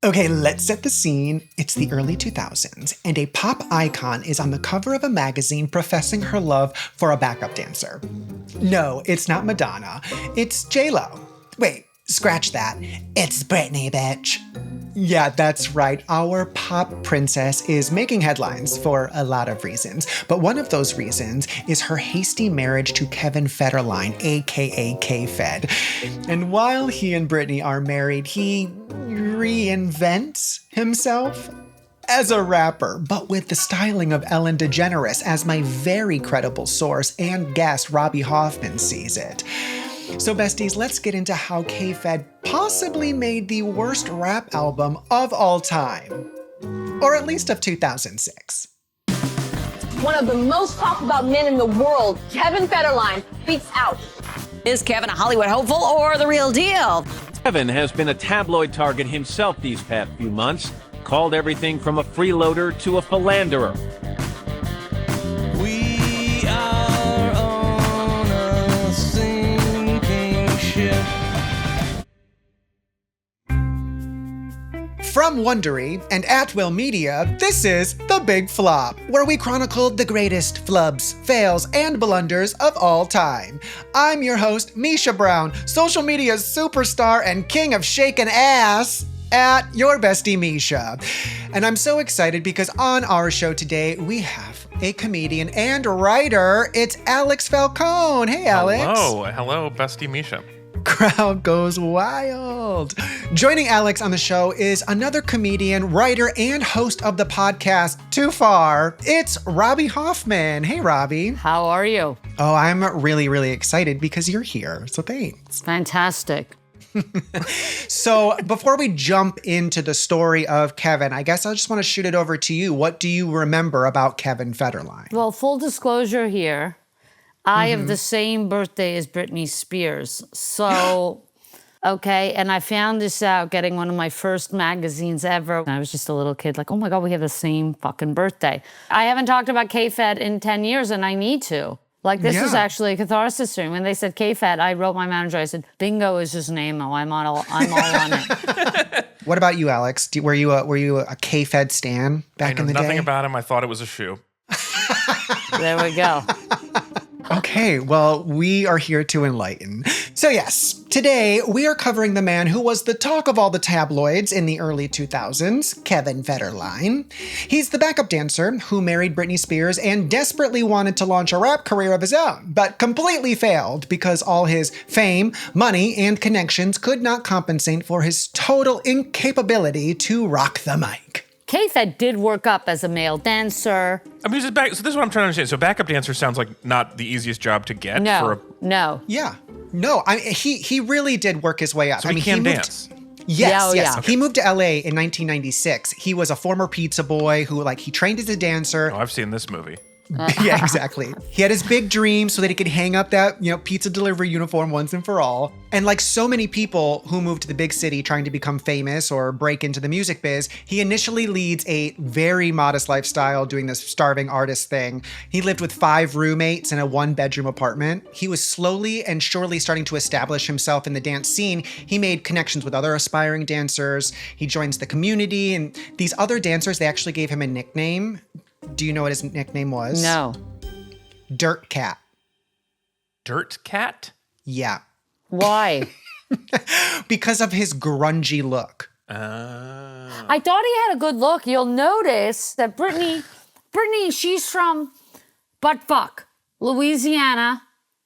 Okay, let's set the scene. It's the early 2000s, and a pop icon is on the cover of a magazine professing her love for a backup dancer. No, it's not Madonna. It's J-Lo. Wait, scratch that. It's Britney, bitch. Yeah, that's right. Our pop princess is making headlines for a lot of reasons. But one of those reasons is her hasty marriage to Kevin Federline, aka K-Fed. And while he and Britney are married, he reinvents himself as a rapper, but with the styling of Ellen DeGeneres, as my very credible source and guest Robby Hoffman sees it. So besties, let's get into how K-Fed possibly made the worst rap album of all time. Or at least of 2006. One of the most talked about men in the world, Kevin Federline, speaks out. Is Kevin a Hollywood hopeful or the real deal? Kevin has been a tabloid target himself these past few months, called everything from a freeloader to a philanderer. We are on a sinking ship. From Wondery and At Will Media, this is The Big Flop, where we chronicled the greatest flubs, fails, and blunders of all time. I'm your host, Misha Brown, social media's superstar and king of shaking ass, at your bestie Misha. And I'm so excited because on our show today, we have a comedian and writer. It's Alex Falcone. Hey, Alex. Hello, bestie Misha. Crowd goes wild. Joining Alex on the show is another comedian, writer, and host of the podcast Too Far. It's Robby Hoffman. Hey, Robby. How are you? Oh, I'm really, really excited because you're here. So thanks. Fantastic. So before we jump into the story of Kevin, I guess I just want to shoot it over to you. What do you remember about Kevin Federline? Well, full disclosure here, I have the same birthday as Britney Spears. So, okay, and I found this out getting one of my first magazines ever. I was just a little kid, like, oh my God, we have the same fucking birthday. I haven't talked about K-Fed in 10 years, and I need to. Like, this is actually a catharsis stream. When they said K-Fed, I wrote my manager, I said, bingo is his name, though. I'm all on it. What about you, Alex? Were you a K-Fed stan back in the day? I know nothing about him. I thought it was a shoe. There we go. Okay, well, we are here to enlighten. So yes, today we are covering the man who was the talk of all the tabloids in the early 2000s, Kevin Federline. He's the backup dancer who married Britney Spears and desperately wanted to launch a rap career of his own, but completely failed because all his fame, money, and connections could not compensate for his total incapability to rock the mic. K-Fed did work up as a male dancer. I mean, so this is what I'm trying to understand. So backup dancer sounds like not the easiest job to get. No. Yeah. No, he really did work his way up. So he can dance. Yes. Yeah. He moved to LA in 1996. He was a former pizza boy who, he trained as a dancer. Oh, I've seen this movie. Yeah, exactly. He had his big dream so that he could hang up that, pizza delivery uniform once and for all. And like so many people who move to the big city trying to become famous or break into the music biz, he initially leads a very modest lifestyle doing this starving artist thing. He lived with 5 roommates in a 1-bedroom apartment. He was slowly and surely starting to establish himself in the dance scene. He made connections with other aspiring dancers. He joins the community, and these other dancers, they actually gave him a nickname. Do you know what his nickname was? No. Dirt Cat. Dirt Cat? Yeah. Why? Because of his grungy look. I thought he had a good look. You'll notice that Britney, she's from buttfuck, Louisiana,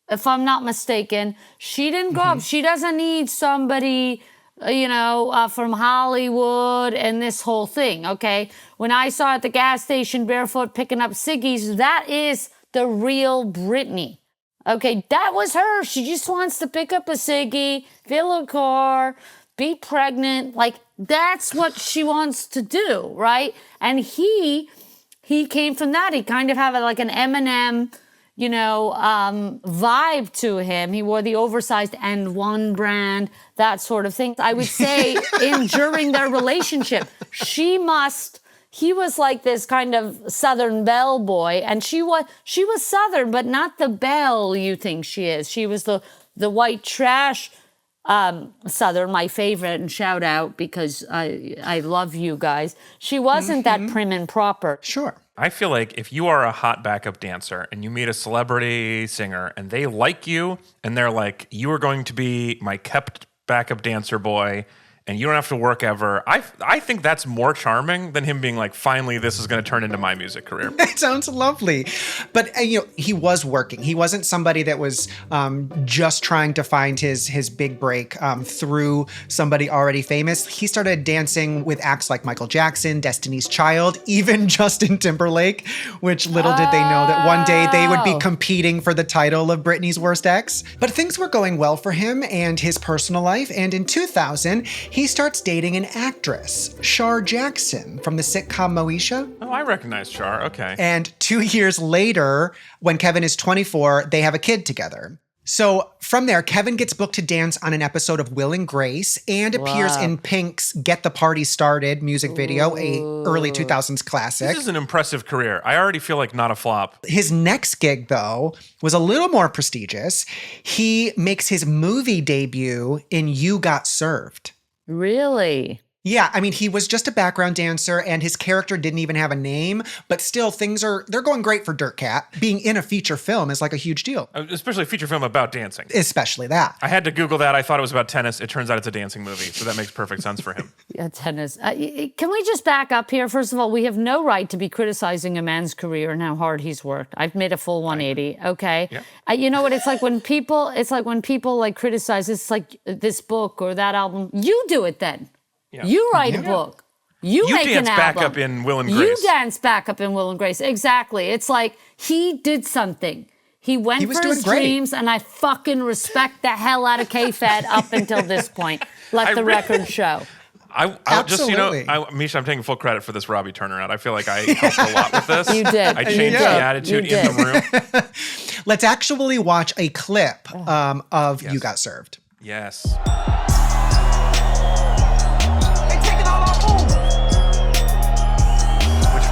if I'm not mistaken. She didn't grow up. She doesn't need somebody, from Hollywood and this whole thing, okay? When I saw her at the gas station barefoot picking up ciggies, that is the real Britney. Okay, that was her. She just wants to pick up a ciggy, fill a car, be pregnant. Like, that's what she wants to do, right? And he came from that. He kind of had an Eminem, vibe to him. He wore the oversized N1 brand, that sort of thing. I would say during their relationship, he was like this kind of Southern belle boy, and she was Southern, but not the belle you think she is. She was the white trash Southern, my favorite, and shout out because I love you guys. She wasn't that prim and proper. Sure. I feel like if you are a hot backup dancer and you meet a celebrity singer and they like you and they're like, you are going to be my kept backup dancer boy and you don't have to work ever, I think that's more charming than him being like, finally, this is going to turn into my music career. It sounds lovely. But, he was working. He wasn't somebody that was just trying to find his big break through somebody already famous. He started dancing with acts like Michael Jackson, Destiny's Child, even Justin Timberlake, which little did they know that one day they would be competing for the title of Britney's worst ex. But things were going well for him and his personal life. And in 2000, he starts dating an actress, Shar Jackson, from the sitcom Moesha. Oh, I recognize Char. Okay. And 2 years later, when Kevin is 24, they have a kid together. So from there, Kevin gets booked to dance on an episode of Will and Grace and appears in Pink's Get the Party Started music video, a early 2000s classic. This is an impressive career. I already feel like not a flop. His next gig, though, was a little more prestigious. He makes his movie debut in You Got Served. Really? Yeah, I mean, he was just a background dancer and his character didn't even have a name, but still they're going great for Dirt Cat. Being in a feature film is like a huge deal. Especially a feature film about dancing. Especially that. I had to Google that. I thought it was about tennis. It turns out it's a dancing movie, so that makes perfect sense for him. Yeah, tennis. Can we just back up here? First of all, we have no right to be criticizing a man's career and how hard he's worked. I've made a full 180, okay? Yeah. You know what? It's like when people like criticize, it's like this book or that album. You do it then. Yeah. You write a book. You make an album. You dance back up in Will and Grace. You dance back up in Will and Grace. Exactly. It's like he did something. He went for his dreams, and I fucking respect the hell out of K-Fed up until this point. Let the record show. I just, Misha, I'm taking full credit for this Robbie turnaround. I feel like I helped a lot with this. You did. I changed the attitude in the room. Let's actually watch a clip of You Got Served. Yes.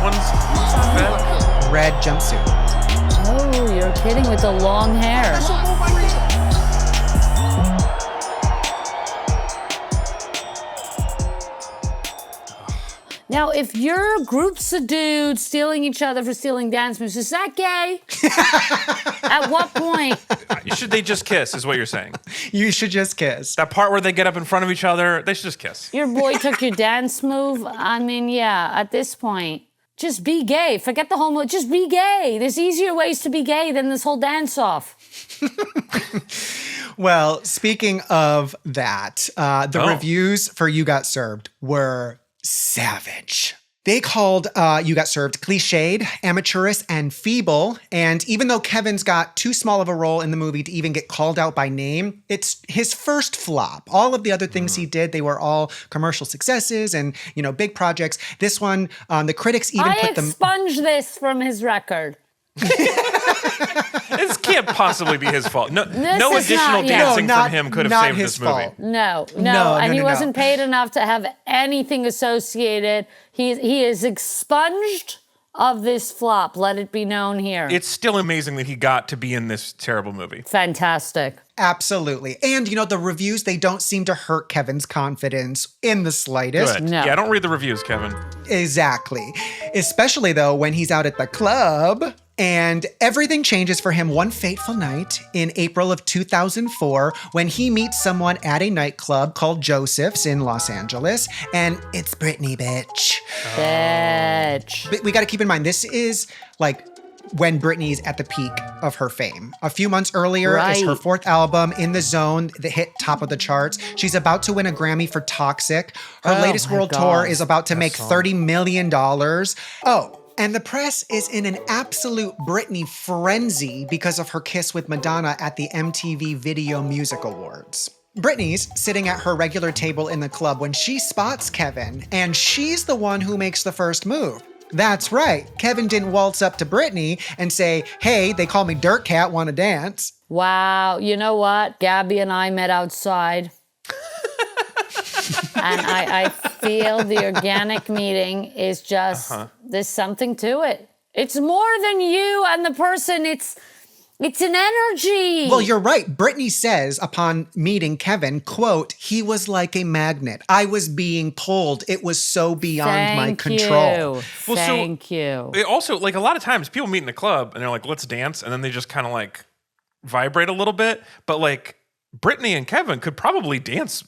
One's red jumpsuit. Oh, you're kidding with the long hair. Now, if you're groups of dudes stealing each other for stealing dance moves, is that gay? At what point? Should they just kiss, is what you're saying? You should just kiss. That part where they get up in front of each other, they should just kiss. Your boy took your dance move? I mean, yeah, at this point. Just be gay. Forget the whole move. Just be gay. There's easier ways to be gay than this whole dance-off. Well, speaking of that, the reviews for You Got Served were savage. They called You Got Served cliched, amateurish, and feeble. And even though Kevin's got too small of a role in the movie to even get called out by name, it's his first flop. All of the other things he did, they were all commercial successes and, big projects. This one, the critics even put them... I expunge this from his record. This can't possibly be his fault. No additional dancing from him could have saved this movie. No, and he wasn't paid enough to have anything associated. He is expunged of this flop. Let it be known here. It's still amazing that he got to be in this terrible movie. Fantastic. Absolutely. And, the reviews, they don't seem to hurt Kevin's confidence in the slightest. Good. No. Yeah, don't read the reviews, Kevin. Exactly. Especially, though, when he's out at the club. And everything changes for him one fateful night in April of 2004 when he meets someone at a nightclub called Joseph's in Los Angeles. And it's Britney, bitch. Bitch. But we got to keep in mind, this is like when Britney's at the peak of her fame. A few months earlier is her fourth album, In the Zone, that hit top of the charts. She's about to win a Grammy for Toxic. Her latest world tour is about to make $30 million. Oh, and the press is in an absolute Britney frenzy because of her kiss with Madonna at the MTV Video Music Awards. Britney's sitting at her regular table in the club when she spots Kevin, and she's the one who makes the first move. That's right. Kevin didn't waltz up to Britney and say, hey, they call me Dirt Cat, wanna dance? Wow, you know what? Gabby and I met outside. And I feel the organic meeting is just, there's something to it. It's more than you and the person. It's an energy. Well, you're right. Britney says upon meeting Kevin, quote, he was like a magnet. I was being pulled. It was so beyond my control. Thank you. It also, like, a lot of times people meet in a club and they're like, let's dance. And then they just kind of like vibrate a little bit. But like Britney and Kevin could probably dance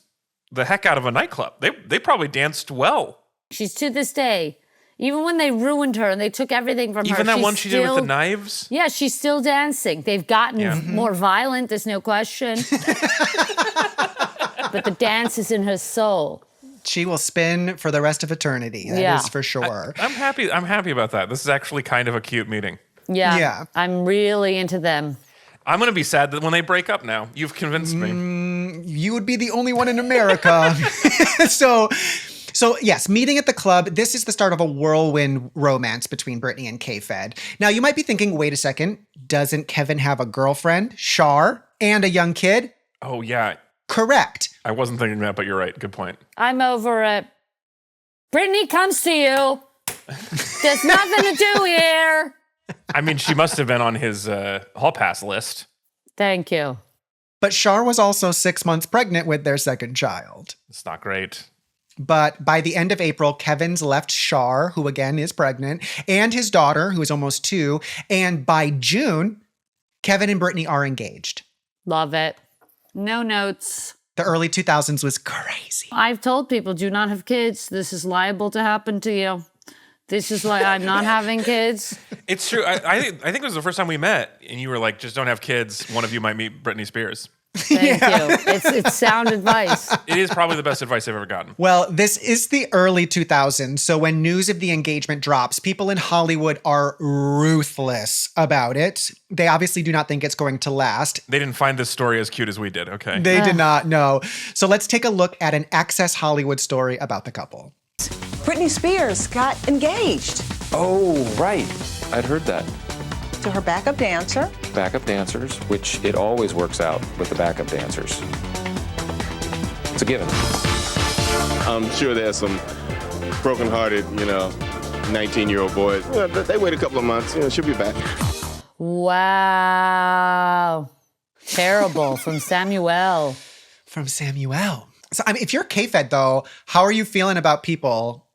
the heck out of a nightclub. They probably danced well. She's to this day. Even when they ruined her and they took everything from her. Even that one she did with the knives? Yeah, she's still dancing. They've gotten more violent, there's no question. But the dance is in her soul. She will spin for the rest of eternity. That is for sure. I'm happy about that. This is actually kind of a cute meeting. Yeah. I'm really into them. I'm going to be sad that when they break up now. You've convinced me. You would be the only one in America. So yes, meeting at the club, this is the start of a whirlwind romance between Britney and K-Fed. Now, you might be thinking, wait a second, doesn't Kevin have a girlfriend, Char, and a young kid? Oh, yeah. Correct. I wasn't thinking that, but you're right. Good point. I'm over it. Britney comes to you. There's nothing to do here. I mean, she must have been on his hall pass list. Thank you. But Char was also 6 months pregnant with their second child. It's not great. But by the end of April, Kevin's left Char, who again is pregnant, and his daughter, who is almost 2. And by June, Kevin and Britney are engaged. Love it. No notes. The early 2000s was crazy. I've told people, do not have kids. This is liable to happen to you. This is why I'm not having kids. It's true. I think it was the first time we met, and you were like, just don't have kids. One of you might meet Britney Spears. Thank you. It's sound advice. It is probably the best advice I've ever gotten. Well, this is the early 2000s, so when news of the engagement drops, people in Hollywood are ruthless about it. They obviously do not think it's going to last. They didn't find this story as cute as we did, okay? They did not, no. So let's take a look at an Access Hollywood story about the couple. Britney Spears got engaged. Oh, right. I'd heard that. To her backup dancer. Backup dancers, which it always works out with the backup dancers. It's a given. I'm sure there's some broken-hearted, 19-year-old boys. Well, they wait a couple of months. She'll be back. Wow. Terrible. From Samuel. From Samuel. So, I mean, if you're K-Fed, though, how are you feeling about people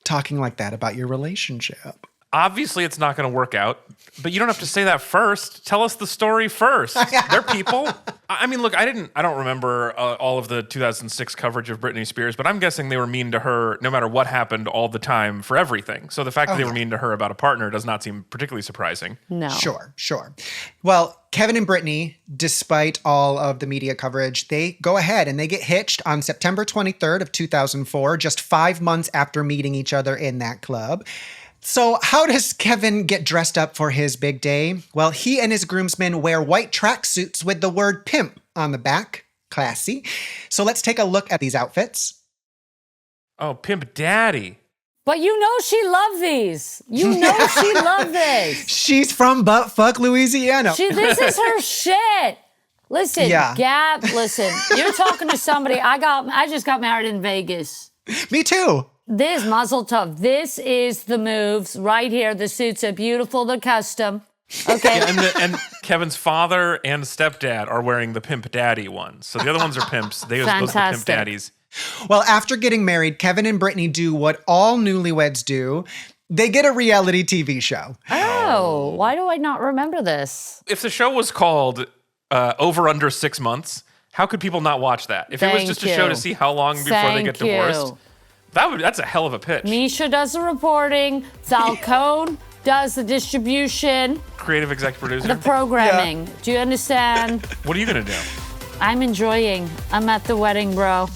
talking like that about your relationship? Obviously, it's not going to work out, but you don't have to say that first. Tell us the story first. They're people. I mean, look, I don't remember all of the 2006 coverage of Britney Spears, but I'm guessing they were mean to her no matter what happened all the time for everything. So the fact that they were mean to her about a partner does not seem particularly surprising. No. Sure. Well, Kevin and Britney, despite all of the media coverage, they go ahead and they get hitched on September 23rd of 2004, just 5 months after meeting each other in that club. So how does Kevin get dressed up for his big day? Well, he and his groomsmen wear white tracksuits with the word pimp on the back. Classy. So let's take a look at these outfits. Oh, Pimp Daddy. But you know she loved these. You know she loved this. She's from Buttfuck, Louisiana. This is her shit. Listen, Gab, listen, you're talking to somebody. I just got married in Vegas. Me too. This muzzle tough. This is the moves right here. The suits are beautiful. They're custom. Okay. And Kevin's father and stepdad are wearing the Pimp Daddy ones. So the other ones are pimps. Those are Pimp Daddies. Well, after getting married, Kevin and Britney do what all newlyweds do. They get a reality TV show. Oh, why do I not remember this? If the show was called Over Under 6 Months, how could people not watch that? If it was just a show to see how long before they get divorced, that's a hell of a pitch. Misha does the reporting. Falcone does the distribution. Creative executive producer. The programming. Yeah. Do you understand? What are you going to do? I'm enjoying. I'm at the wedding, bro.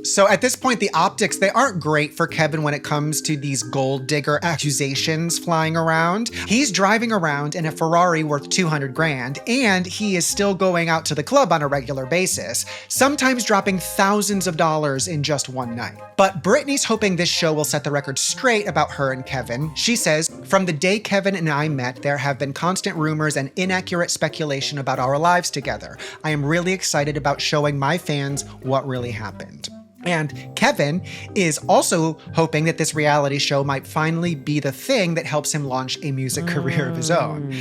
So at this point, the optics, they aren't great for Kevin when it comes to these gold digger accusations flying around. He's driving around in a Ferrari worth $200,000, and he is still going out to the club on a regular basis, sometimes dropping thousands of dollars in just one night. But Britney's hoping this show will set the record straight about her and Kevin. She says, "From the day Kevin and I met, there have been constant rumors and inaccurate speculation about our lives together. I am really excited about showing my fans what really happened." And Kevin is also hoping that this reality show might finally be the thing that helps him launch a music career of his own.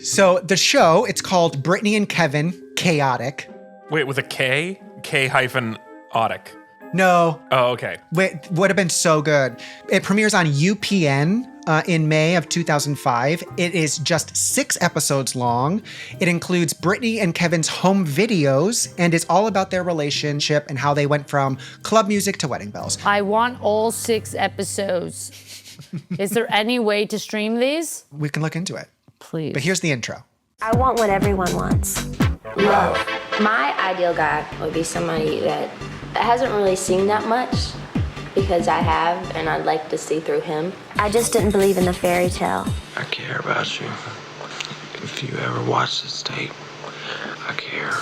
So the show, it's called Britney and Kevin Chaotic. Wait, with a K? K-otic. No. Oh, okay. Wait, would have been so good. It premieres on UPN in May of 2005. It is just 6 episodes long. It includes Britney and Kevin's home videos, and it's all about their relationship and how they went from club music to wedding bells. I want all 6 episodes. Is there any way to stream these? We can look into it. Please. But here's the intro. I want what everyone wants. Love. My ideal guy would be somebody that hasn't really seen that much, because I have, and I'd like to see through him. I just didn't believe in the fairy tale. I care about you. If you ever watch this tape, I care.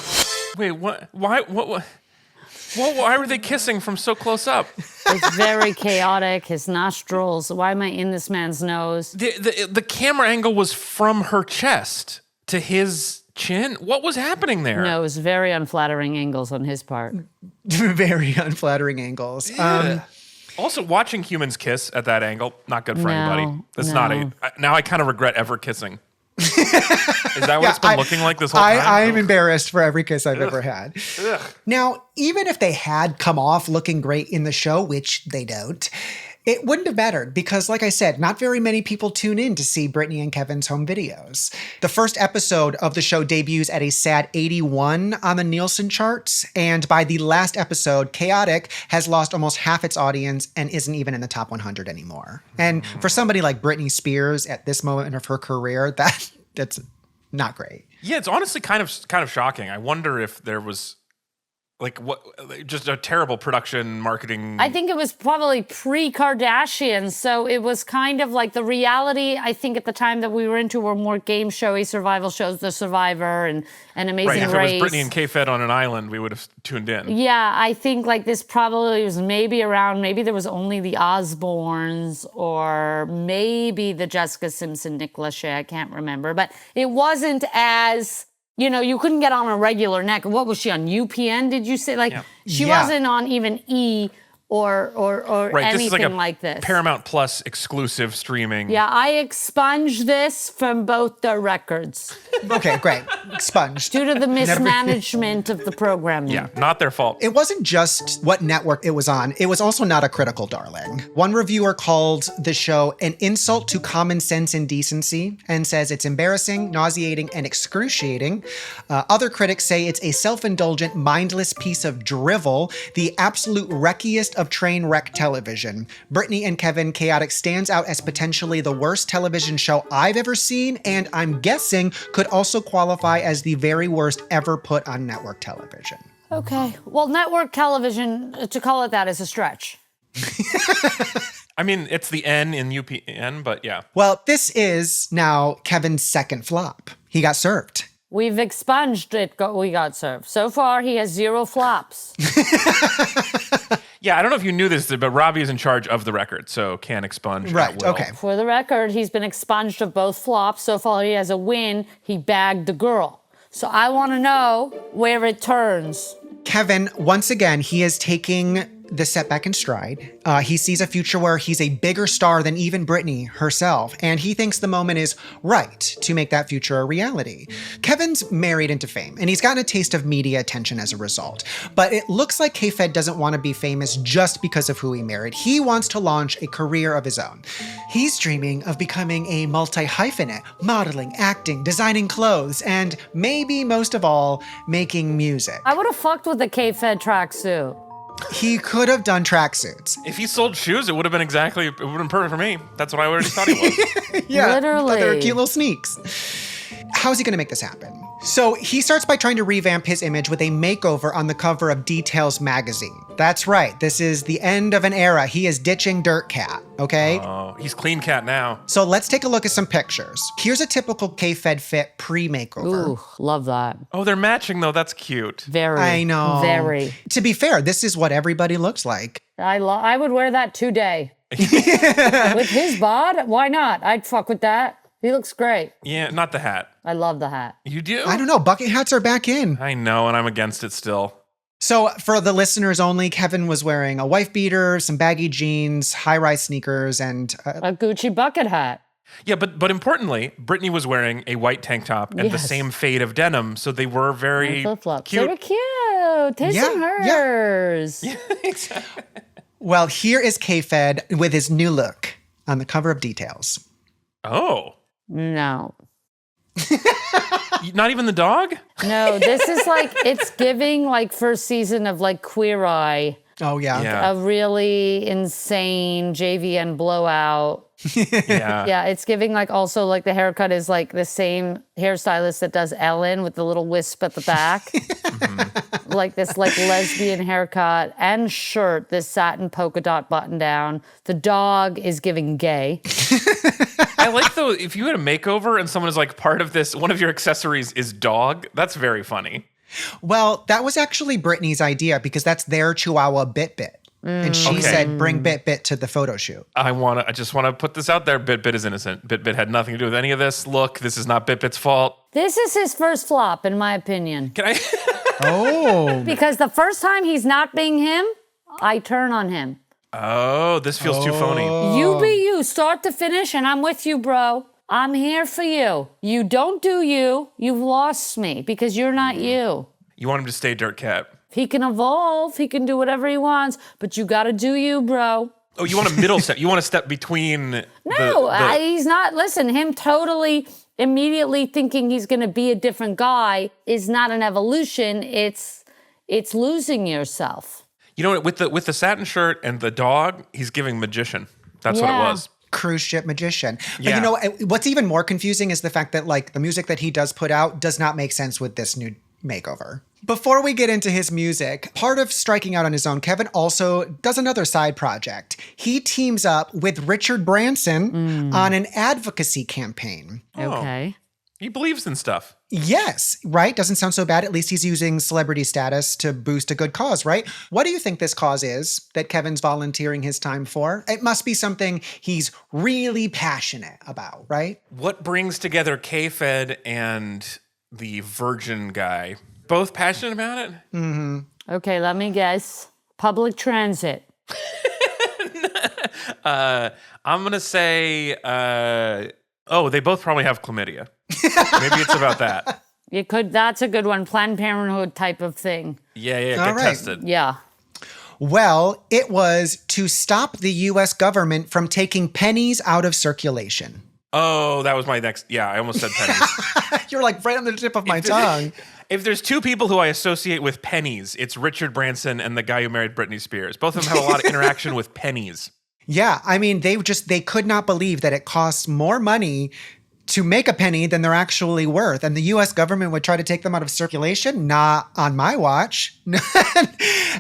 Wait, what? Why were they kissing from so close up? It's very chaotic. His nostrils. Why am I in this man's nose? The camera angle was from her chest to his chin. What was happening there? No, it was very unflattering angles on his part. Very unflattering angles. Also, watching humans kiss at that angle, not good for No, anybody. That's no. not a. Now I kind of regret ever kissing. Is that what it's been looking like this whole time? I'm embarrassed for every kiss I've ever had. Now, even if they had come off looking great in the show, which they don't, it wouldn't have mattered because, like I said, not very many people tune in to see Britney and Kevin's home videos. The first episode of the show debuts at a sad 81 on the Nielsen charts, and by the last episode, Chaotic has lost almost half its audience and isn't even in the top 100 anymore. And for somebody like Britney Spears at this moment of her career, that's not great. Yeah, it's honestly kind of shocking. I wonder if there was just a terrible production marketing. I think it was probably pre-Kardashian, so it was kind of like the reality. I think at the time that we were into were more game showy survival shows, The Survivor and Amazing Race. Race. If it was Britney and K-Fed on an island, we would have tuned in. Yeah, I think like this probably was maybe there was only the Osbournes or maybe the Jessica Simpson, Nick Lachey, I can't remember, but it wasn't as. You couldn't get on a regular net. What was she on, UPN, did you say? She wasn't on even E or anything like this. Paramount Plus exclusive streaming. Yeah, I expunged this from both the records. Okay, great. Expunged. Due to the mismanagement of the programming. Yeah, not their fault. It wasn't just what network it was on. It was also not a critical darling. One reviewer called the show an insult to common sense and decency and says it's embarrassing, nauseating, and excruciating. Other critics say it's a self-indulgent, mindless piece of drivel, the absolute wreckiest of train wreck television. Britney and Kevin Chaotic stands out as potentially the worst television show I've ever seen, and I'm guessing could also qualify as the very worst ever put on network television. Okay. Well, network television, to call it that is a stretch. I mean, it's the N in UPN, but yeah. Well, this is now Kevin's second flop. He got served. We've expunged it. We got served. So far, he has 0 flops. Yeah, I don't know if you knew this, but Robby is in charge of the record, so can't expunge. Right, okay. For the record, he's been expunged of both flops. So far, he has a win. He bagged the girl. So I want to know where it turns. Kevin, once again, he is taking the setback in stride. He sees a future where he's a bigger star than even Britney herself, and he thinks the moment is right to make that future a reality. Kevin's married into fame, and he's gotten a taste of media attention as a result. But it looks like K-Fed doesn't want to be famous just because of who he married. He wants to launch a career of his own. He's dreaming of becoming a multi-hyphenate, modeling, acting, designing clothes, and maybe most of all, making music. I would have fucked with the K-Fed tracksuit. He could have done tracksuits. If he sold shoes, it would have been perfect for me. That's what I already thought he was. Yeah, literally. They're cute little sneaks. How's he going to make this happen? So he starts by trying to revamp his image with a makeover on the cover of Details magazine. That's right. This is the end of an era. He is ditching Dirt Cat, okay? Oh, he's Clean Cat now. So let's take a look at some pictures. Here's a typical K-Fed fit pre-makeover. Ooh, love that. Oh, they're matching though. That's cute. Very. I know. Very. To be fair, this is what everybody looks like. I would wear that today. With his bod, why not? I'd fuck with that. He looks great. Yeah, not the hat. I love the hat. You do? I don't know. Bucket hats are back in. I know, and I'm against it still. So for the listeners only, Kevin was wearing a wife beater, some baggy jeans, high-rise sneakers, and a Gucci bucket hat. Yeah, but importantly, Britney was wearing a white tank top and the same fade of denim, so they were very flip-flops. cute. They were cute. His and hers. Yeah, exactly. Well, here is K-Fed with his new look on the cover of Details. Oh. No. Not even the dog? No, this is like, it's giving like first season of like Queer Eye. Oh, yeah. A really insane JVN blowout. Yeah, it's giving like also like the haircut is like the same hairstylist that does Ellen with the little wisp at the back. Like this like lesbian haircut and shirt, this satin polka dot button down. The dog is giving gay. I like though, if you had a makeover and someone is like part of this, one of your accessories is dog, that's very funny. Well, that was actually Britney's idea because that's their Chihuahua Bit. And she said, bring Bit to the photo shoot. I just want to put this out there. Bit is innocent. Bit had nothing to do with any of this. Look, this is not Bit's fault. This is his first flop, in my opinion. Can I? Oh. Because the first time he's not being him, I turn on him. Oh, this feels too phony. You be you, start to finish, and I'm with you, bro. I'm here for you. You don't do you. You've lost me because you're not you. You want him to stay dirt cat. He can evolve. He can do whatever he wants, but you got to do you, bro. Oh, you want a middle step. You want to step between he's not. Listen, him totally immediately thinking he's going to be a different guy is not an evolution. It's losing yourself. You know what? With the satin shirt and the dog, he's giving magician. That's what it was. Cruise ship magician. But Yeah. you know, what's even more confusing is the fact that like the music that he does put out does not make sense with this new makeover. Before we get into his music, part of striking out on his own, Kevin also does another side project. He teams up with Richard Branson on an advocacy campaign. Okay. He believes in stuff. Yes, right? Doesn't sound so bad. At least he's using celebrity status to boost a good cause, right? What do you think this cause is that Kevin's volunteering his time for? It must be something he's really passionate about, right? What brings together K-Fed and the virgin guy? Both passionate about it? Mm-hmm. Okay, let me guess. Public transit. I'm going to say, they both probably have chlamydia. Maybe it's about that. That's a good one. Planned Parenthood type of thing. Yeah, All get right. tested. Yeah. Well, it was to stop the U.S. government from taking pennies out of circulation. Oh, that was my next. Yeah, I almost said pennies. You're like right on the tip of my tongue. If there's two people who I associate with pennies, it's Richard Branson and the guy who married Britney Spears. Both of them have a lot of interaction with pennies. Yeah, I mean, they could not believe that it costs more money to make a penny than they're actually worth. And the U.S. government would try to take them out of circulation? Not on my watch.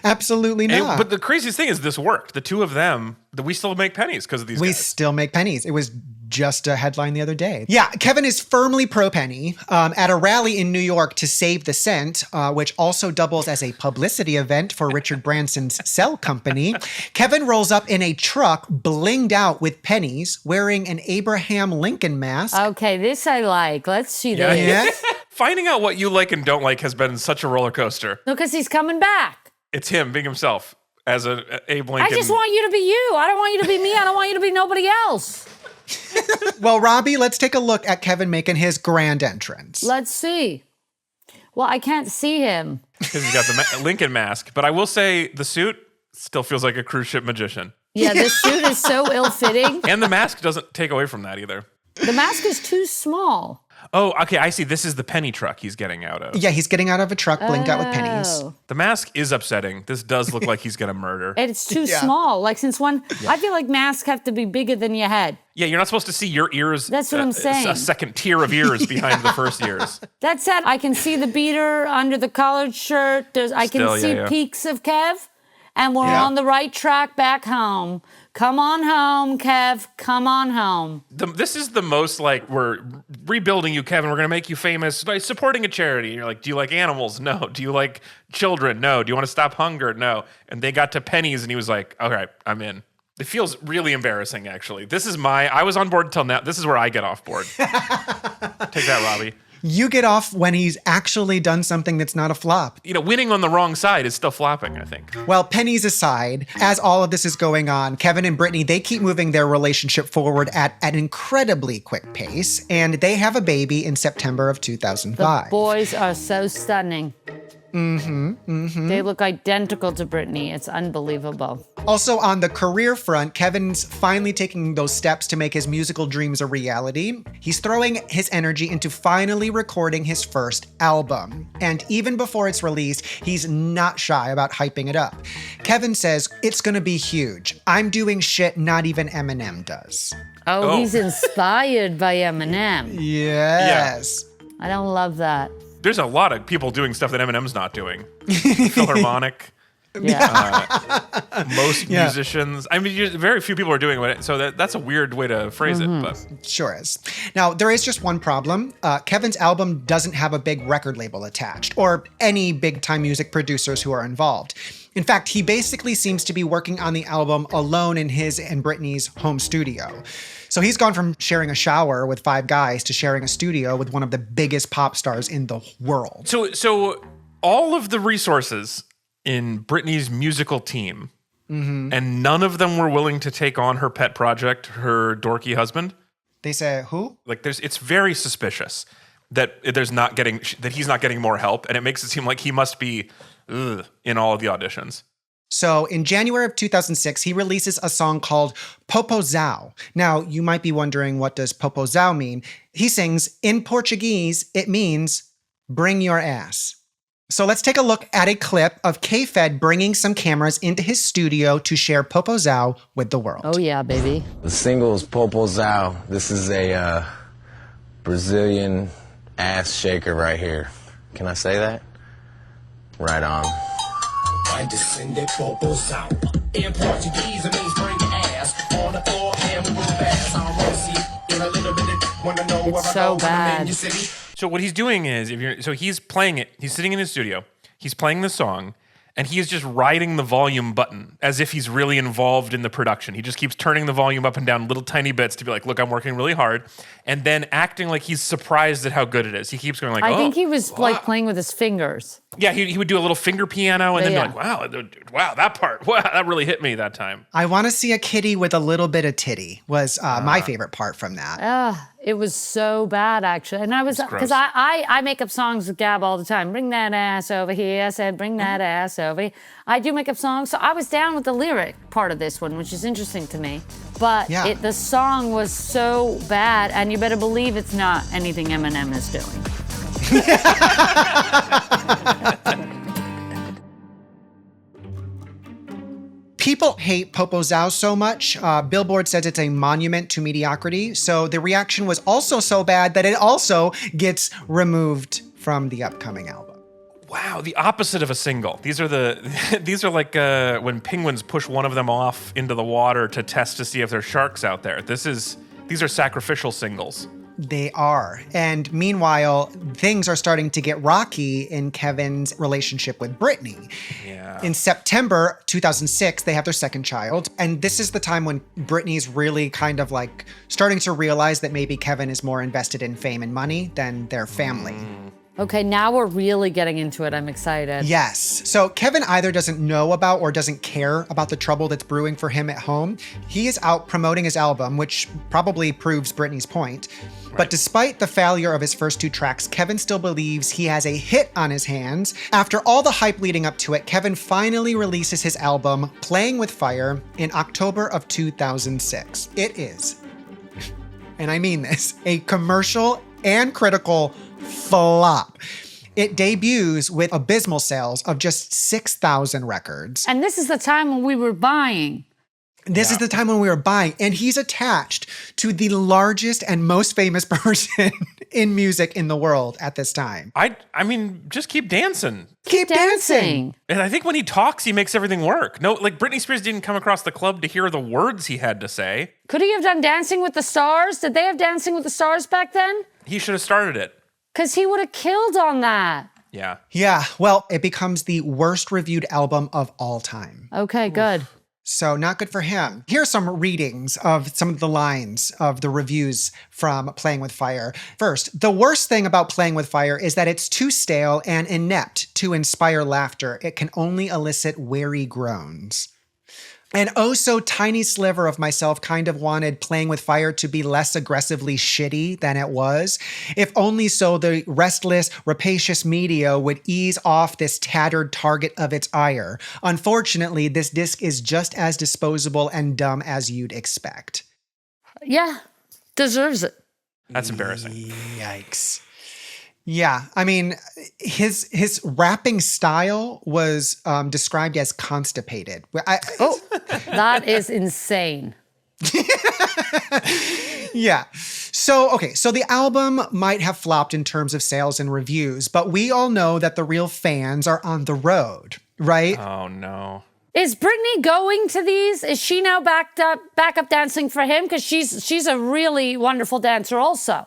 Absolutely not. But the craziest thing is this worked. The two of them, we still make pennies because of these guys. We still make pennies. It was just a headline the other day. Yeah, Kevin is firmly pro-penny at a rally in New York to save the cent, which also doubles as a publicity event for Richard Branson's cell company. Kevin rolls up in a truck blinged out with pennies, wearing an Abraham Lincoln mask. Okay, this I like. Let's see this. Yeah. Finding out what you like and don't like has been such a roller coaster. No, because he's coming back. It's him being himself as a Abe I Lincoln. just want you to be you. I don't want you to be me. I don't want you to be nobody else. Well, Robby, let's take a look at Kevin making his grand entrance. Let's see. Well, I can't see him. Because he's got the Lincoln mask. But I will say the suit still feels like a cruise ship magician. Yeah, this suit is so ill-fitting. And the mask doesn't take away from that either. The mask is too small. Oh, okay, I see. This is the penny truck he's getting out of. Yeah, he's getting out of a truck blinged out with pennies. Oh. The mask is upsetting. This does look like he's going to murder. And it's too small. Like, since when? I feel like masks have to be bigger than your head. Yeah, you're not supposed to see your ears. That's what I'm saying. A second tier of ears behind the first ears. That said, I can see the beater under the collared shirt. I can see peaks of Kev. And we're on the right track back home. Come on home, Kev. Come on home. This is the most like, we're rebuilding you, Kevin. We're going to make you famous by supporting a charity. And you're like, do you like animals? No. Do you like children? No. Do you want to stop hunger? No. And they got to pennies and he was like, all right, I'm in. It feels really embarrassing, actually. I was on board until now. This is where I get off board. Take that, Robby. You get off when he's actually done something that's not a flop. You know, winning on the wrong side is still flopping, I think. Well, pennies aside, as all of this is going on, Kevin and Britney, they keep moving their relationship forward at an incredibly quick pace, and they have a baby in September of 2005. The boys are so stunning. They look identical to Britney. It's unbelievable. Also, on the career front, Kevin's finally taking those steps to make his musical dreams a reality. He's throwing his energy into finally recording his first album. And even before it's released, he's not shy about hyping it up. Kevin says, it's gonna be huge. I'm doing shit not even Eminem does. Oh, he's inspired by Eminem. Yes. I don't love that. There's a lot of people doing stuff that Eminem's not doing. Philharmonic. Most musicians. I mean, very few people are doing it, so that's a weird way to phrase it. But Sure is. Now, there is just one problem. Kevin's album doesn't have a big record label attached, or any big-time music producers who are involved. In fact, he basically seems to be working on the album alone in his and Britney's home studio. So he's gone from sharing a shower with 5 guys to sharing a studio with one of the biggest pop stars in the world. So all of the resources in Britney's musical team, and none of them were willing to take on her pet project, her dorky husband. They say, who? Like, it's very suspicious that he's not getting more help, and it makes it seem like he must be in all of the auditions. So in January of 2006, he releases a song called Popozão. Now, you might be wondering, what does Popozão mean? He sings, in Portuguese, it means bring your ass. So let's take a look at a clip of K-Fed bringing some cameras into his studio to share Popozão with the world. Oh yeah, baby. The single is Popozão. This is a Brazilian ass shaker right here. Can I say that? Right on. In Portuguese, it means bring your ass on the floor and move fast. I don't want to see in a little bit. Wanna know where It's I so go when I'm in bad. your city. So what he's doing is, he's playing it. He's sitting in his studio. He's playing the song, and he is just riding the volume button as if he's really involved in the production. He just keeps turning the volume up and down little tiny bits to be like, look, I'm working really hard, and then acting like he's surprised at how good it is. He keeps going like, I think he was like playing with his fingers. Yeah, he would do a little finger piano and then Yeah. be like, wow, that part, wow, that really hit me that time. I want to see a kitty with a little bit of titty was my favorite part from that. It was so bad, actually. And I was, because gross. I make up songs with Gab all the time. Bring that ass over here. I said, bring that ass over here. I do make up songs. So I was down with the lyric part of this one, which is interesting to me. But the song was so bad, and you better believe it's not anything Eminem is doing. People hate Popozão so much. Billboard says it's a monument to mediocrity. So the reaction was also so bad that it also gets removed from the upcoming album. Wow, the opposite of a single. These are like when penguins push one of them off into the water to test to see if there's sharks out there. These are sacrificial singles. They are. And meanwhile, things are starting to get rocky in Kevin's relationship with Britney. Yeah. In September 2006, they have their second child. And this is the time when Britney's really kind of like starting to realize that maybe Kevin is more invested in fame and money than their family. Okay, now we're really getting into it. I'm excited. Yes. So Kevin either doesn't know about or doesn't care about the trouble that's brewing for him at home. He is out promoting his album, which probably proves Britney's point. But despite the failure of his first 2 tracks, Kevin still believes he has a hit on his hands. After all the hype leading up to it, Kevin finally releases his album, Playing with Fire, in October of 2006. It is, and I mean this, a commercial and critical flop. It debuts with abysmal sales of just 6,000 records. And this is the time when we were buying. This is the time when we were buying, and he's attached to the largest and most famous person in music in the world at this time. I mean, just keep dancing. Keep dancing. And I think when he talks, he makes everything work. No, like Britney Spears didn't come across the club to hear the words he had to say. Could he have done Dancing with the Stars? Did they have Dancing with the Stars back then? He should have started it. Because he would have killed on that. Yeah. Yeah, well, it becomes the worst reviewed album of all time. Okay, good. So not good for him. Here's some readings of some of the lines of the reviews from Playing with Fire. First, the worst thing about Playing with Fire is that it's too stale and inept to inspire laughter. It can only elicit weary groans. An oh so tiny sliver of myself kind of wanted Playing with Fire to be less aggressively shitty than it was. If only so the restless, rapacious media would ease off this tattered target of its ire. Unfortunately, this disc is just as disposable and dumb as you'd expect. Yeah, deserves it. That's embarrassing. Yikes. Yeah, I mean, his rapping style was described as constipated. That is insane. Yeah. So the album might have flopped in terms of sales and reviews, but we all know that the real fans are on the road, right? Oh, no. Is Britney going to these? Is she now backup dancing for him? Because she's a really wonderful dancer also.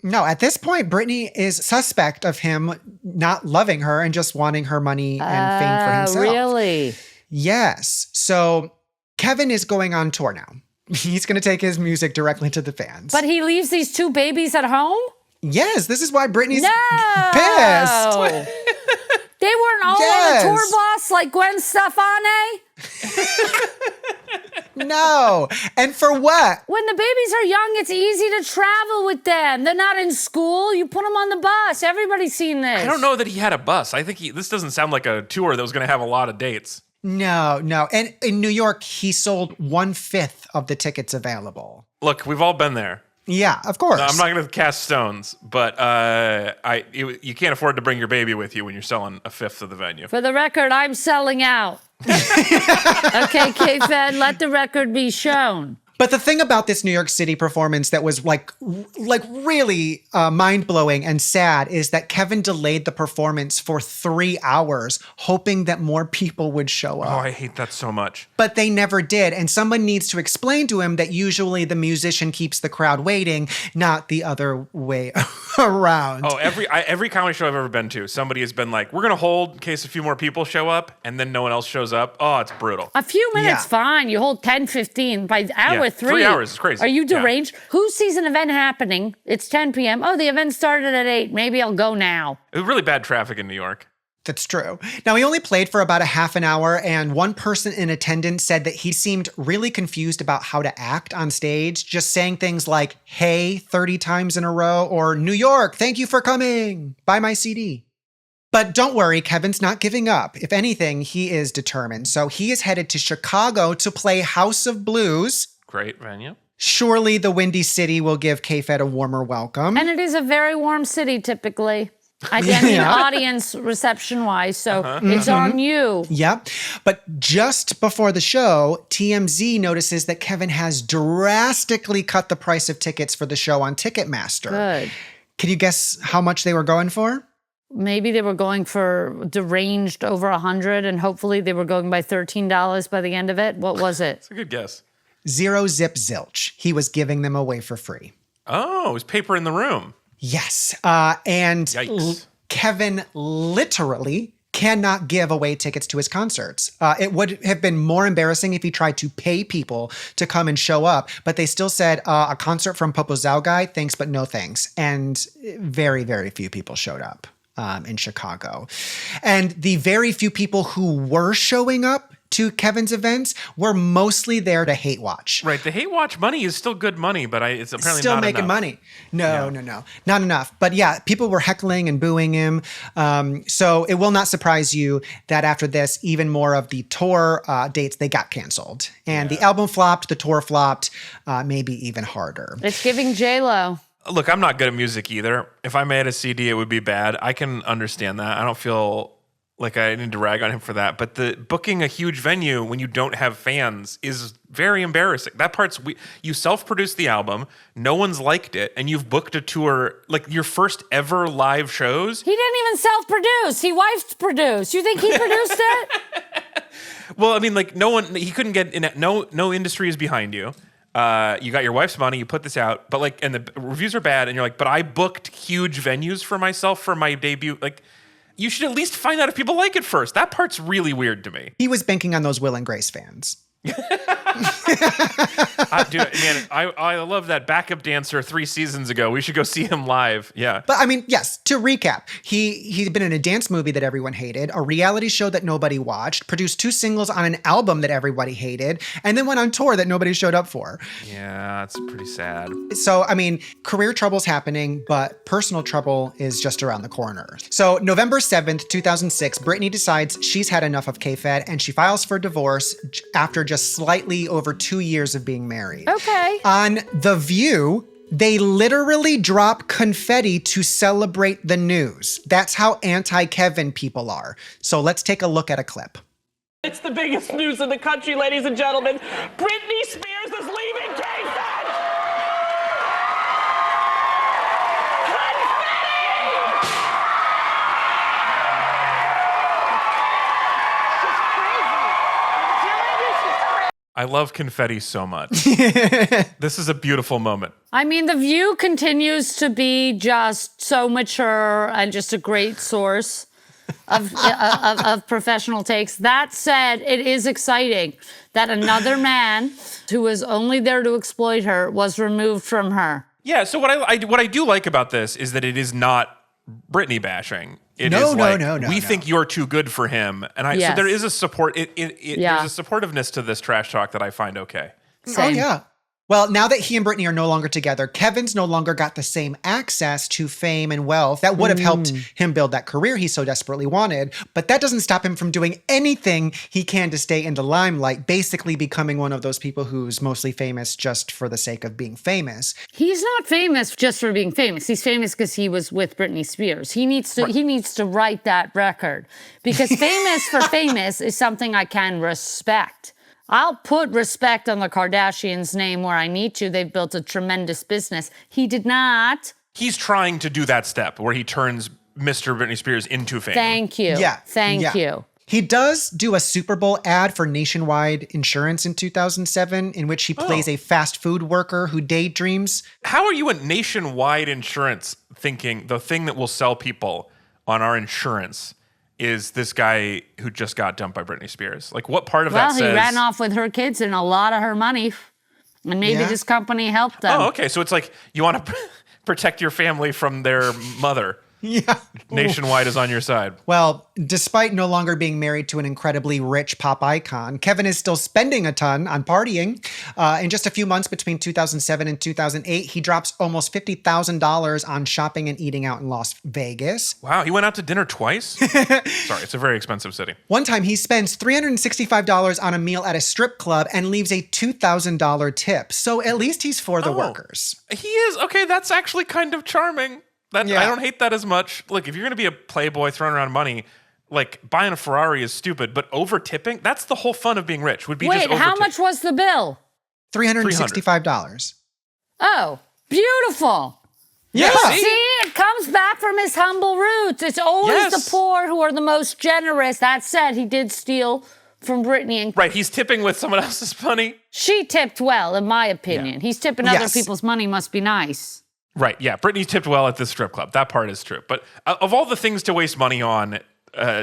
No, at this point, Britney is suspect of him not loving her and just wanting her money and fame for himself. Really? Yes. So Kevin is going on tour now. He's going to take his music directly to the fans. But he leaves these two babies at home? Yes, this is why Britney's pissed. They weren't all on a tour bus like Gwen Stefani? No. And for what? When the babies are young, it's easy to travel with them. They're not in school. You put them on the bus. Everybody's seen this. I don't know that he had a bus. I think this doesn't sound like a tour that was going to have a lot of dates. No. And in New York, he sold 1/5 of the tickets available. Look, we've all been there. Yeah, of course. No, I'm not going to cast stones, but you can't afford to bring your baby with you when you're selling 1/5 of the venue. For the record, I'm selling out. Okay, K-Fed, let the record be shown. But the thing about this New York City performance that was like really mind-blowing and sad is that Kevin delayed the performance for 3 hours, hoping that more people would show up. Oh, I hate that so much. But they never did. And someone needs to explain to him that usually the musician keeps the crowd waiting, not the other way around. Oh, every comedy show I've ever been to, somebody has been like, we're going to hold in case a few more people show up, and then no one else shows up. Oh, it's brutal. A few minutes, fine. You hold 10, 15. By hour 3. 3 hours is crazy. Are you deranged? Who sees an event happening? It's 10 p.m. Oh, the event started at 8. Maybe I'll go now. It was really bad traffic in New York. That's true. Now, he only played for about a half an hour, and one person in attendance said that he seemed really confused about how to act on stage, just saying things like, hey, 30 times in a row, or New York, thank you for coming, buy my CD. But don't worry, Kevin's not giving up. If anything, he is determined. So he is headed to Chicago to play House of Blues. Great venue. Surely the Windy City will give K-Fed a warmer welcome. And it is a very warm city, typically. I mean, audience reception-wise, so it's on you. Yep. But just before the show, TMZ notices that Kevin has drastically cut the price of tickets for the show on Ticketmaster. Good. Can you guess how much they were going for? Maybe they were going for deranged over 100, and hopefully they were going by $13 by the end of it. What was it? It's a good guess. 0 zip zilch. He was giving them away for free. Oh, it was paper in the room. Yes. And Kevin literally cannot give away tickets to his concerts. It would have been more embarrassing if he tried to pay people to come and show up, but they still said a concert from Popozao guy, thanks, but no thanks. And very, very few people showed up in Chicago. And the very few people who were showing up to Kevin's events were mostly there to hate watch. Right. The hate watch money is still good money, but it's apparently still not making enough. money. No, not enough. But yeah, people were heckling and booing him. So it will not surprise you that after this, even more of the tour dates, they got canceled. And the album flopped, the tour flopped, maybe even harder. It's giving J-Lo. Look, I'm not good at music either. If I made a CD, it would be bad. I can understand that. I don't feel like I need to rag on him for that. But the booking a huge venue when you don't have fans is very embarrassing. That part's you self-produced the album, no one's liked it, and you've booked a tour, like your first ever live shows. He didn't even self-produce. He wife produced. You think he produced it? Well, I mean, like he couldn't get in. No industry is behind you. You got your wife's money, you put this out, but and the reviews are bad, and you're like, but I booked huge venues for myself for my debut. Like, you should at least find out if people like it first. That part's really weird to me. He was banking on those Will and Grace fans. I love that backup dancer 3 seasons ago. We should go see him live. Yeah. But I mean, yes, to recap, he'd been in a dance movie that everyone hated, a reality show that nobody watched, produced 2 singles on an album that everybody hated, and then went on tour that nobody showed up for. Yeah, it's pretty sad. So, I mean, career trouble's happening, but personal trouble is just around the corner. So, November 7th, 2006, Britney decides she's had enough of K-Fed and she files for divorce after just slightly over 2 years of being married. Okay. On The View, they literally drop confetti to celebrate the news. That's how anti-Kevin people are. So let's take a look at a clip. It's the biggest news in the country, ladies and gentlemen. Britney Spears is leaving K-Fed! I love confetti so much. This is a beautiful moment. I mean, The View continues to be just so mature and just a great source of professional takes. That said, it is exciting that another man who was only there to exploit her was removed from her. Yeah, so what I do like about this is that it is not Britney bashing. No. We think you're too good for him, and so there is a support. There's a supportiveness to this trash talk that I find okay. Same. Oh yeah. Well, now that he and Britney are no longer together, Kevin's no longer got the same access to fame and wealth that would have helped him build that career he so desperately wanted. But that doesn't stop him from doing anything he can to stay in the limelight, basically becoming one of those people who's mostly famous just for the sake of being famous. He's not famous just for being famous. He's famous because he was with Britney Spears. He needs to write that record because famous for famous is something I can respect. I'll put respect on the Kardashians' name where I need to. They've built a tremendous business. He did not. He's trying to do that step where he turns Mr. Britney Spears into fame. Thank you. Yeah. Thank you. He does do a Super Bowl ad for Nationwide Insurance in 2007, in which he plays a fast food worker who daydreams. How are you at Nationwide Insurance thinking the thing that will sell people on our insurance is this guy who just got dumped by Britney Spears? Like, what part of that says... Well, he ran off with her kids and a lot of her money, and maybe this company helped them. Oh, okay. So it's like you want to protect your family from their mother. Yeah. Nationwide is on your side. Well, despite no longer being married to an incredibly rich pop icon, Kevin is still spending a ton on partying. In just a few months between 2007 and 2008, he drops almost $50,000 on shopping and eating out in Las Vegas. Wow, he went out to dinner twice? Sorry, it's a very expensive city. One time he spends $365 on a meal at a strip club and leaves a $2,000 tip. So at least he's for the workers. He is. Okay, that's actually kind of charming. I don't hate that as much. Look, if you're going to be a playboy throwing around money, like buying a Ferrari is stupid, but over tipping, that's the whole fun of being rich. Would be just over how much was the bill? $365. Oh, beautiful. Yeah. See, it comes back from his humble roots. It's always the poor who are the most generous. That said, he did steal from Britney. Right, he's tipping with someone else's money. She tipped well, in my opinion. Yeah. He's tipping other people's money, must be nice. Right, yeah. Britney tipped well at the strip club. That part is true. But of all the things to waste money on,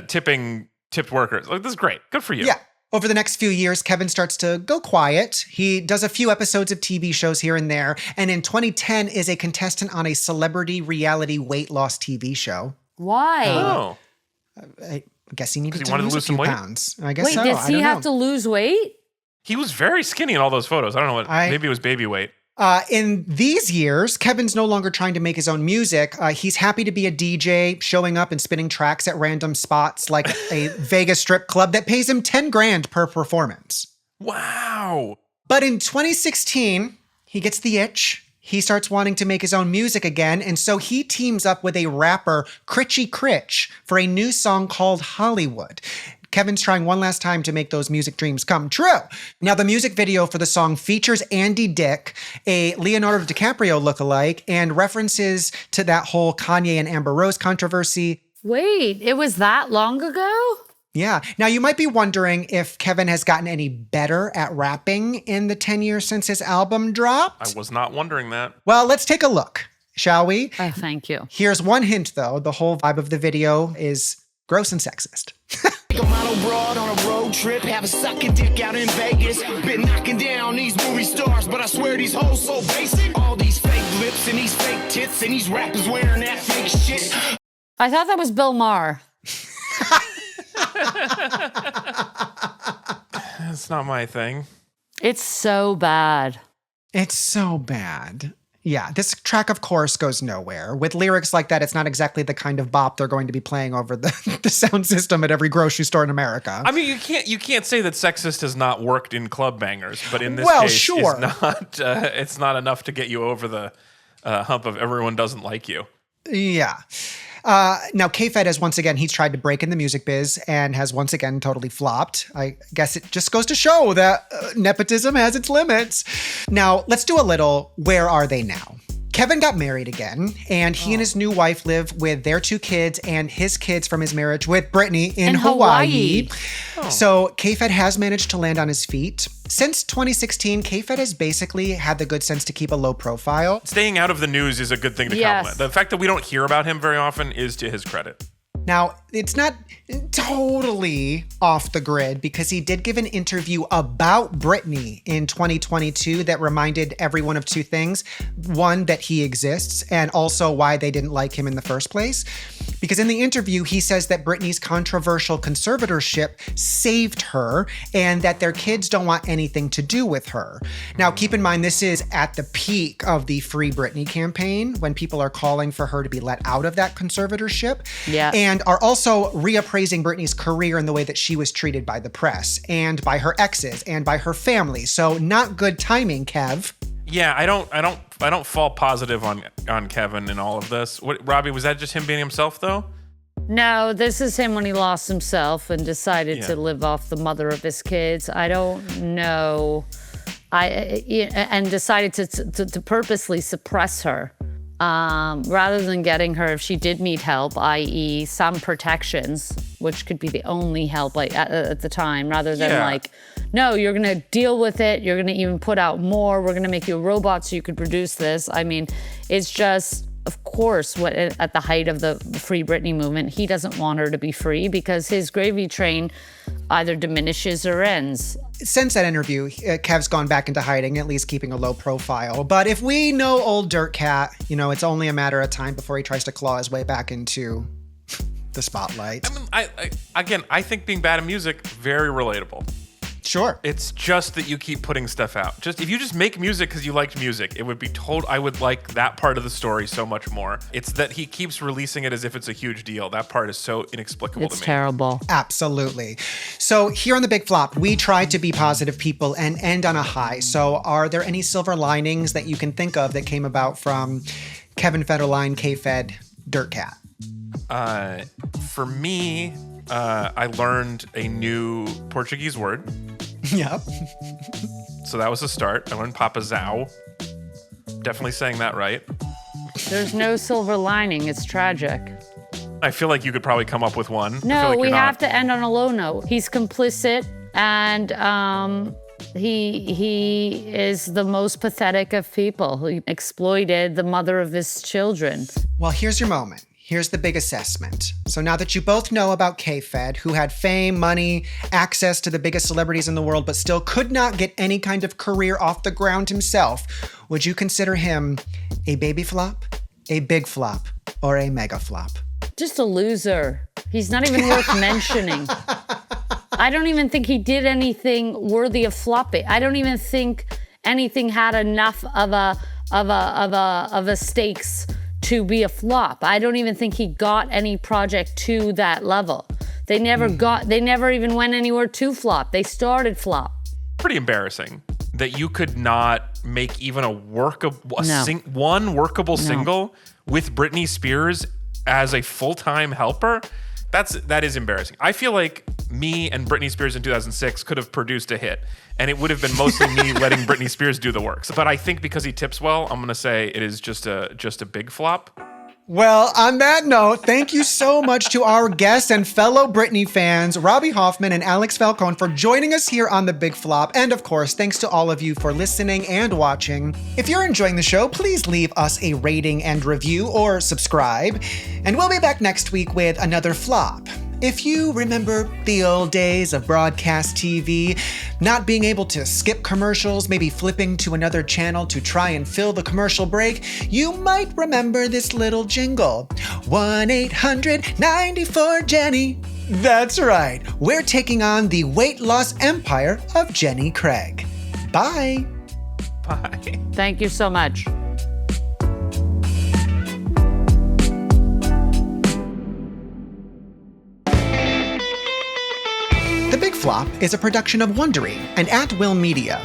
tipped workers, like, this is great. Good for you. Yeah. Over the next few years, Kevin starts to go quiet. He does a few episodes of TV shows here and there. And in 2010 is a contestant on a celebrity reality weight loss TV show. Why? I guess he needed to lose a few pounds. I guess so. Wait, does he have to lose weight? He was very skinny in all those photos. I don't know what, maybe it was baby weight. In these years, Kevin's no longer trying to make his own music. He's happy to be a DJ, showing up and spinning tracks at random spots like a Vegas strip club that pays him $10,000 per performance. Wow. But in 2016, he gets the itch. He starts wanting to make his own music again, and so he teams up with a rapper, Critchy Critch, for a new song called Hollywood. Kevin's trying one last time to make those music dreams come true. Now, the music video for the song features Andy Dick, a Leonardo DiCaprio lookalike, and references to that whole Kanye and Amber Rose controversy. Wait, it was that long ago? Yeah. Now, you might be wondering if Kevin has gotten any better at rapping in the 10 years since his album dropped. I was not wondering that. Well, let's take a look, shall we? Oh, thank you. Here's one hint, though. The whole vibe of the video is gross and sexist. A model broad on a road trip, have a sucking dick out in Vegas. Been knocking down these movie stars, but I swear these hoes so basic. All these fake lips and these fake tits and these rappers wearing that fake shit. I thought that was Bill Maher. That's not my thing. It's so bad. It's so bad. Yeah, this track, of course, goes nowhere. With lyrics like that, it's not exactly the kind of bop they're going to be playing over the sound system at every grocery store in America. I mean, you can't say that sexist has not worked in club bangers, but in this case, sure. It's not enough to get you over the hump of everyone doesn't like you. Yeah. Now, K-Fed has once again, he's tried to break in the music biz and has once again totally flopped. I guess it just goes to show that nepotism has its limits. Now, let's do a little Where Are They Now? Kevin got married again, and he and his new wife live with their 2 kids and his kids from his marriage with Britney in Hawaii. So K-Fed has managed to land on his feet. Since 2016, K-Fed has basically had the good sense to keep a low profile. Staying out of the news is a good thing to compliment. The fact that we don't hear about him very often is to his credit. Now, it's not totally off the grid because he did give an interview about Britney in 2022 that reminded everyone of 2 things. One, that he exists, and also why they didn't like him in the first place. Because in the interview, he says that Britney's controversial conservatorship saved her and that their kids don't want anything to do with her. Now, keep in mind, this is at the peak of the Free Britney campaign when people are calling for her to be let out of that conservatorship. Yeah. And are also reappraising Britney's career in the way that she was treated by the press and by her exes and by her family. So not good timing, Kev. Yeah, I don't fall positive on Kevin in all of this. What, Robbie, was that just him being himself though? No, this is him when he lost himself and decided to live off the mother of his kids. I don't know. And decided to purposely suppress her. Rather than getting her, if she did need help, i.e. some protections, which could be the only help at the time, rather than no, you're going to deal with it. You're going to even put out more. We're going to make you a robot so you could produce this. I mean, it's just, of course, at the height of the Free Britney movement, he doesn't want her to be free because his gravy train either diminishes or ends. Since that interview, Kev's gone back into hiding, at least keeping a low profile. But if we know old Dirt Cat, it's only a matter of time before he tries to claw his way back into the spotlight. I mean, I think being bad at music, very relatable. Sure. It's just that you keep putting stuff out. If you just make music because you liked music, it would be I would like that part of the story so much more. It's that he keeps releasing it as if it's a huge deal. That part is so inexplicable to me. It's terrible. Absolutely. So here on The Big Flop, we try to be positive people and end on a high. So are there any silver linings that you can think of that came about from Kevin Federline, K-Fed, Dirt Cat? For me, I learned a new Portuguese word. Yep. So that was a start. I learned papazão. Definitely saying that right. There's no silver lining. It's tragic. I feel like you could probably come up with one. No, we have to end on a low note. He's complicit, and he is the most pathetic of people. He exploited the mother of his children. Well, here's your moment. Here's the big assessment. So now that you both know about K-Fed, who had fame, money, access to the biggest celebrities in the world, but still could not get any kind of career off the ground himself, would you consider him a baby flop, a big flop, or a mega flop? Just a loser. He's not even worth mentioning. I don't even think he did anything worthy of flopping. I don't even think anything had enough of a stakes to be a flop. I don't even think he got any project to that level. They never even went anywhere to flop. They started flop. Pretty embarrassing that you could not make even one workable single with Britney Spears as a full-time helper. That is embarrassing. I feel like me and Britney Spears in 2006 could have produced a hit, and it would have been mostly me letting Britney Spears do the work. But I think because he tips well, I'm going to say it is just a big flop. Well, on that note, thank you so much to our guests and fellow Britney fans, Robby Hoffman and Alex Falcone, for joining us here on The Big Flop. And of course, thanks to all of you for listening and watching. If you're enjoying the show, please leave us a rating and review or subscribe. And we'll be back next week with another flop. If you remember the old days of broadcast TV, not being able to skip commercials, maybe flipping to another channel to try and fill the commercial break, you might remember this little jingle. 1-800-94-JENNY. That's right, we're taking on the weight loss empire of Jenny Craig. Bye. Bye. Thank you so much. The Big Flop is a production of Wondery and At Will Media.